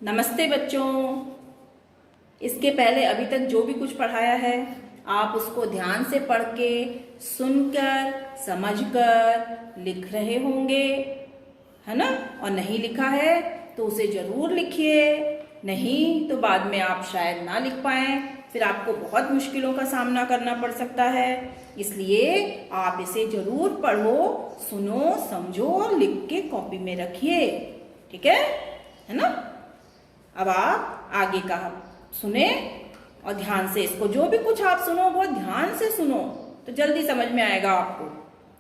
नमस्ते बच्चों। इसके पहले अभी तक जो भी कुछ पढ़ाया है आप उसको ध्यान से पढ़ के सुनकर समझकर लिख रहे होंगे, है ना। और नहीं लिखा है तो उसे जरूर लिखिए, नहीं तो बाद में आप शायद ना लिख पाएं, फिर आपको बहुत मुश्किलों का सामना करना पड़ सकता है। इसलिए आप इसे जरूर पढ़ो, सुनो, समझो और लिख के कॉपी में रखिए, ठीक है ना। अब आप आगे का सुने और ध्यान से इसको, जो भी कुछ आप सुनो बहुत ध्यान से सुनो तो जल्दी समझ में आएगा आपको,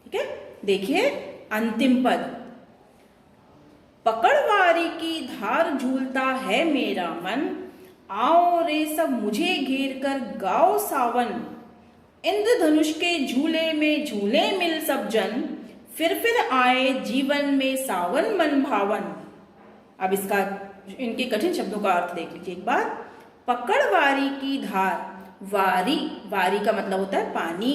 ठीक है। देखिए अंतिम पद, पकड़वारी की धार झूलता है मेरा मन, आओ रे सब मुझे घेर कर गाओ सावन, इंद्रधनुष के झूले में झूले मिल सब जन, फिर आए जीवन में सावन मन भावन। अब इसका इनके कठिन शब्दों का अर्थ देख लीजिए एक बार। पकड़वारी की धार, वारी, वारी का मतलब होता है पानी,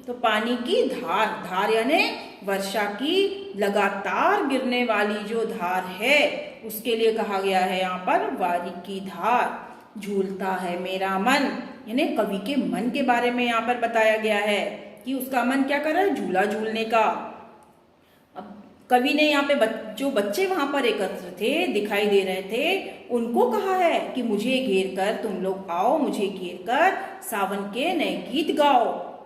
तो पानी की धार, धार यानी वर्षा की लगातार गिरने वाली जो धार है उसके लिए कहा गया है यहाँ पर वारी की धार। झूलता है मेरा मन, यानी कवि के मन के बारे में यहाँ पर बताया गया है कि उसका मन क्या कर रहा है, झूला झूलने का। कवि ने यहाँ पे जो बच्चे वहां पर एकत्र थे, दिखाई दे रहे थे, उनको कहा है कि मुझे घेर कर तुम लोग आओ, मुझे घेर कर सावन के नए गीत गाओ।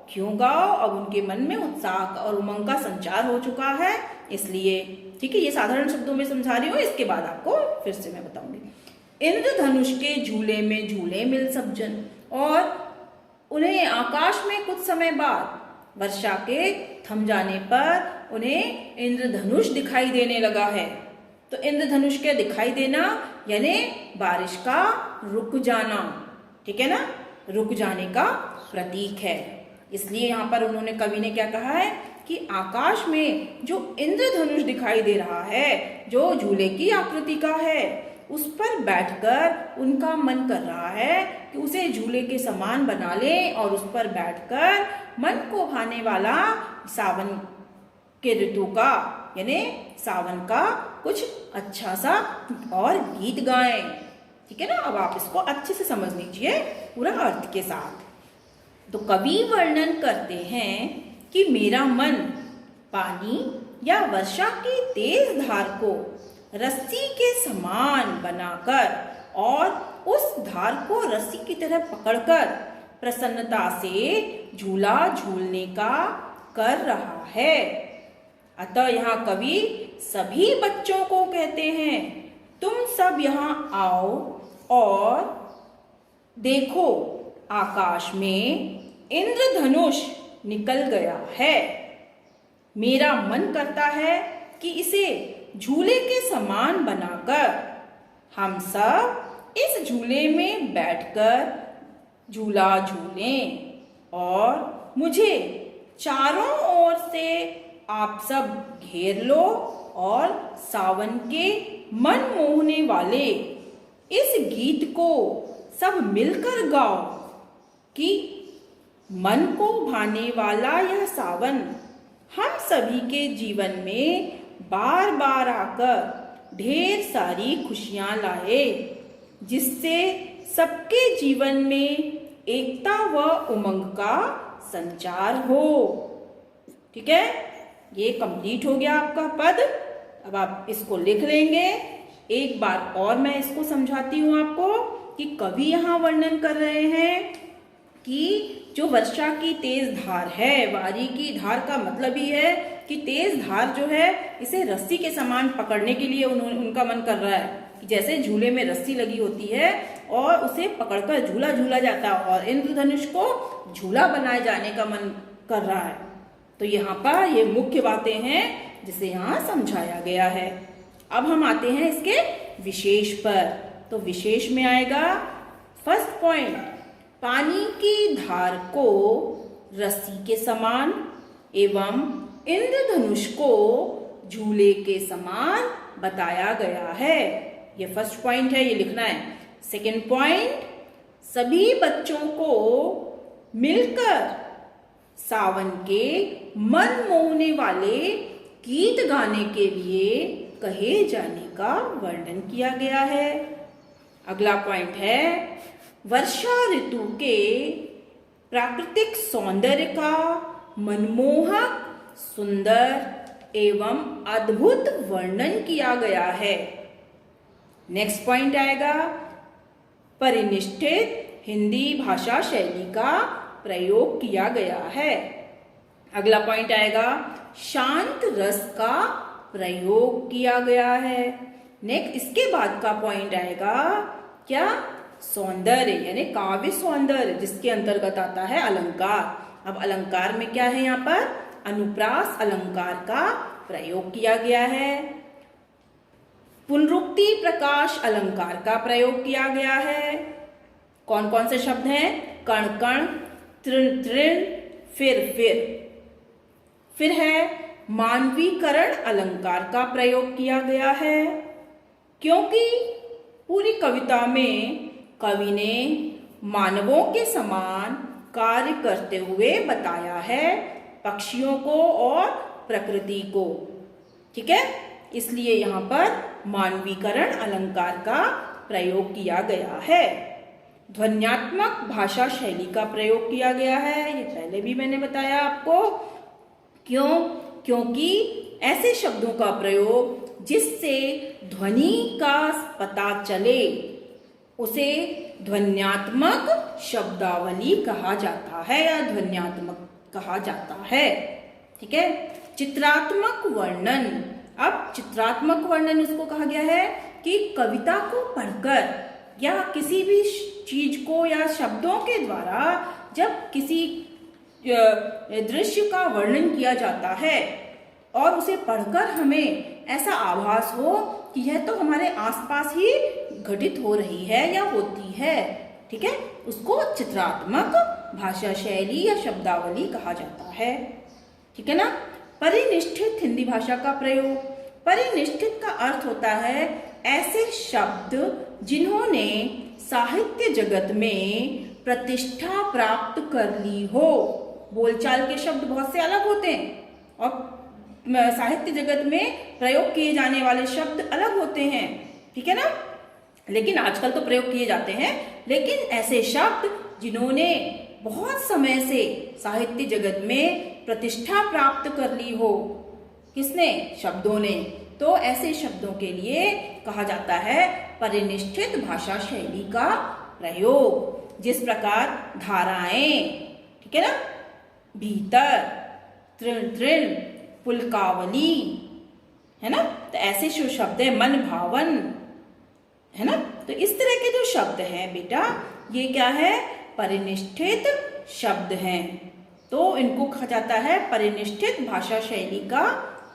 क्यों गाओ? अब उनके मन में उत्साह और उमंग का संचार हो चुका है, इसलिए। ठीक है, ये साधारण शब्दों में समझा रही हूँ, इसके बाद आपको फिर से मैं बताऊंगी। इंद्रधनुष के झूले में झूले मिल सब जन, और उन्हें आकाश में कुछ समय बाद वर्षा के थम जाने पर उन्हें इंद्रधनुष दिखाई देने लगा है। तो इंद्रधनुष के दिखाई देना यानी बारिश का रुक जाना, ठीक है ना, रुक जाने का प्रतीक है। इसलिए यहाँ पर उन्होंने, कवि ने क्या कहा है कि आकाश में जो इंद्रधनुष दिखाई दे रहा है, जो झूले की आकृति का है, उस पर बैठकर उनका मन कर रहा है कि उसे झूले के समान बना ले और उस पर बैठकर मन को भाने वाला सावन के ऋतु का यानी सावन का कुछ अच्छा सा और गीत गाएं, ठीक है ना। अब आप इसको अच्छे से समझ लीजिए पूरा अर्थ के साथ। तो कवि वर्णन करते हैं कि मेरा मन पानी या वर्षा की तेज धार को रस्सी के समान बनाकर और उस धार को रस्सी की तरह पकड़कर प्रसन्नता से झूला झूलने का कर रहा है। अतः यहाँ कवि सभी बच्चों को कहते हैं, तुम सब यहाँ आओ और देखो आकाश में इंद्रधनुष निकल गया है। मेरा मन करता है कि इसे झूले के समान बनाकर हम सब इस झूले में बैठकर झूला झूलें और मुझे चारों ओर से आप सब घेर लो और सावन के मन मोहने वाले इस गीत को सब मिलकर गाओ कि मन को भाने वाला यह सावन हम सभी के जीवन में बार बार आकर ढेर सारी खुशियां लाए, जिससे सबके जीवन में एकता व उमंग का संचार हो। ठीक है, ये कंप्लीट हो गया आपका पद। अब आप इसको लिख लेंगे। एक बार और मैं इसको समझाती हूँ आपको कि कवि यहाँ वर्णन कर रहे हैं कि जो वर्षा की तेज धार है, वारी की धार का मतलब ही है कि तेज धार जो है इसे रस्सी के समान पकड़ने के लिए उनका मन कर रहा है कि जैसे झूले में रस्सी लगी होती है और उसे पकड़कर झूला झूला जाता है और इंद्रधनुष को झूला बनाए जाने का मन कर रहा है। तो यहाँ पर ये मुख्य बातें हैं जिसे यहाँ समझाया गया है। अब हम आते हैं इसके विशेष पर। तो विशेष में आएगा फर्स्ट पॉइंट, पानी की धार को रस्सी के समान एवं इंद्रधनुष को झूले के समान बताया गया है। ये फर्स्ट पॉइंट है, ये लिखना है। सेकंड पॉइंट, सभी बच्चों को मिलकर सावन के मन मोहने वाले गीत गाने के लिए कहे जाने का वर्णन किया गया है। अगला पॉइंट है वर्षा ऋतु के प्राकृतिक सौंदर्य का मनमोहक, सुंदर एवं अद्भुत वर्णन किया गया है। नेक्स्ट पॉइंट आएगा परिनिष्ठित हिंदी भाषा शैली का प्रयोग किया गया है। अगला पॉइंट आएगा शांत रस का प्रयोग किया गया है। नेक्स्ट इसके बाद का पॉइंट आएगा क्या, सौंदर्य यानी काव्य सौंदर्य, जिसके अंतर्गत आता है अलंकार। अब अलंकार में क्या है, यहाँ पर अनुप्रास अलंकार का प्रयोग किया गया है। पुनरुक्ति प्रकाश अलंकार का प्रयोग किया गया है। कौन कौन से शब्द हैं, कण कण, तृण तृण, फिर है मानवीकरण अलंकार का प्रयोग किया गया है, क्योंकि पूरी कविता में कवि ने मानवों के समान कार्य करते हुए बताया है, पक्षियों को और प्रकृति को। ठीक है, इसलिए यहाँ पर मानवीकरण अलंकार का प्रयोग किया गया है। ध्वन्यात्मक भाषा शैली का प्रयोग किया गया है, ये पहले भी मैंने बताया आपको। क्यों, क्योंकि ऐसे शब्दों का प्रयोग जिससे ध्वनि का पता चले उसे ध्वन्यात्मक शब्दावली कहा जाता है या ध्वन्यात्मक कहा जाता है। ठीक है, चित्रात्मक वर्णन। अब चित्रात्मक वर्णन उसको कहा गया है कि कविता को पढ़कर या किसी भी चीज को या शब्दों के द्वारा जब किसी दृश्य का वर्णन किया जाता है और उसे पढ़कर हमें ऐसा आभास हो कि यह तो हमारे आसपास ही घटित हो रही है या होती है। ठीक है, उसको चित्रात्मक भाषा शैली या शब्दावली कहा जाता है। ठीक है ना। परिनिष्ठित हिंदी भाषा का प्रयोग। परिनिष्ठित का अर्थ होता है ऐसे शब्द जिन्होंने साहित्य जगत में प्रतिष्ठा प्राप्त कर ली हो। बोलचाल के शब्द बहुत से अलग होते हैं और साहित्य जगत में प्रयोग किए जाने वाले शब्द अलग होते हैं। ठीक है ना, लेकिन आजकल तो प्रयोग किए जाते हैं, लेकिन ऐसे शब्द जिन्होंने बहुत समय से साहित्य जगत में प्रतिष्ठा प्राप्त कर ली हो, किसने, शब्दों ने, तो ऐसे शब्दों के लिए कहा जाता है परिनिष्ठित भाषा शैली का प्रयोग। जिस प्रकार धाराएं, ठीक है ना, भीतर, तृण तृण, पुलकावली, है ना, तो ऐसे जो शब्द है, मन भावन, है ना, तो इस तरह के जो शब्द हैं बेटा, ये क्या है, परिनिष्ठित शब्द हैं। तो इनको कहा जाता है परिनिष्ठित भाषा शैली का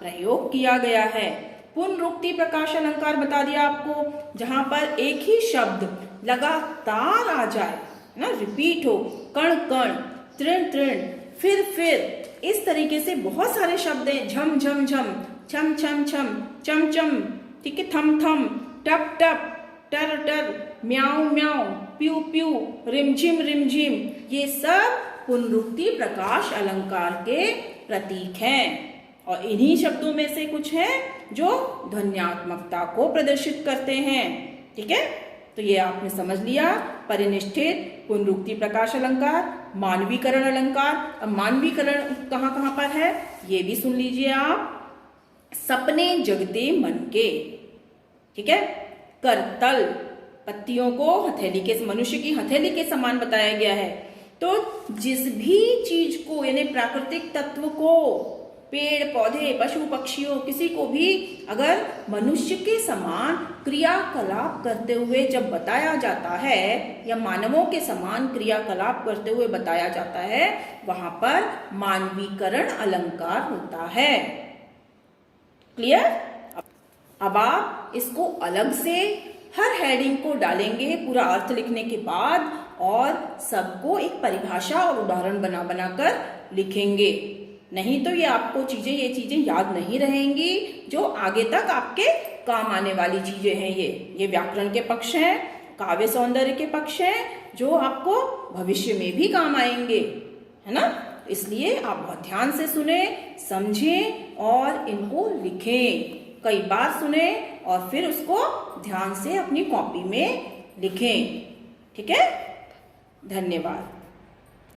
प्रयोग किया गया है। पुनरुक्ति प्रकाश अलंकार बता दिया आपको, जहां पर एक ही शब्द लगातार आ जाए, ना, रिपीट हो, कण कण, तृण तृण, फिर, इस तरीके से बहुत सारे शब्द हैं। झम झम झम, छम छम छम, चम चम, ठीक है, थम थम, टप टप, टर टर, म्याऊ म्याऊ, प्यू प्यू, रिमझिम रिमझिम, ये सब पुनरुक्ति प्रकाश अलंकार के प्रतीक हैं। और इन्हीं शब्दों में से कुछ हैं जो ध्वन्यात्मकता को प्रदर्शित करते हैं। ठीक है, तो ये आपने समझ लिया, परिनिष्ठित, पुनरुक्ति प्रकाश अलंकार, मानवीकरण अलंकार। अब मानवीकरण कहाँ कहाँ पर है ये भी सुन लीजिए आप। सपने जगते मन के, ठीक है, करतल, पत्तियों को हथेली के, मनुष्य की हथेली के समान बताया गया है। तो जिस भी चीज को, यानी प्राकृतिक तत्व को, पेड़ पौधे, पशु पक्षियों, किसी को भी अगर मनुष्य के समान क्रियाकलाप करते हुए जब बताया जाता है या मानवों के समान क्रियाकलाप करते हुए बताया जाता है, वहां पर मानवीकरण अलंकार होता है। क्लियर। अब आप इसको अलग से हर हेडिंग को डालेंगे पूरा अर्थ लिखने के बाद, और सबको एक परिभाषा और उदाहरण बना बनाकर लिखेंगे। नहीं तो ये चीजें याद नहीं रहेंगी, जो आगे तक आपके काम आने वाली चीजें हैं। ये व्याकरण के पक्ष हैं, काव्य सौंदर्य के पक्ष हैं, जो आपको भविष्य में भी काम आएंगे, है ना। इसलिए आप बहुत ध्यान से सुने, समझें और इनको लिखें। कई बार सुने और फिर उसको ध्यान से अपनी कॉपी में लिखें। ठीक है, धन्यवाद।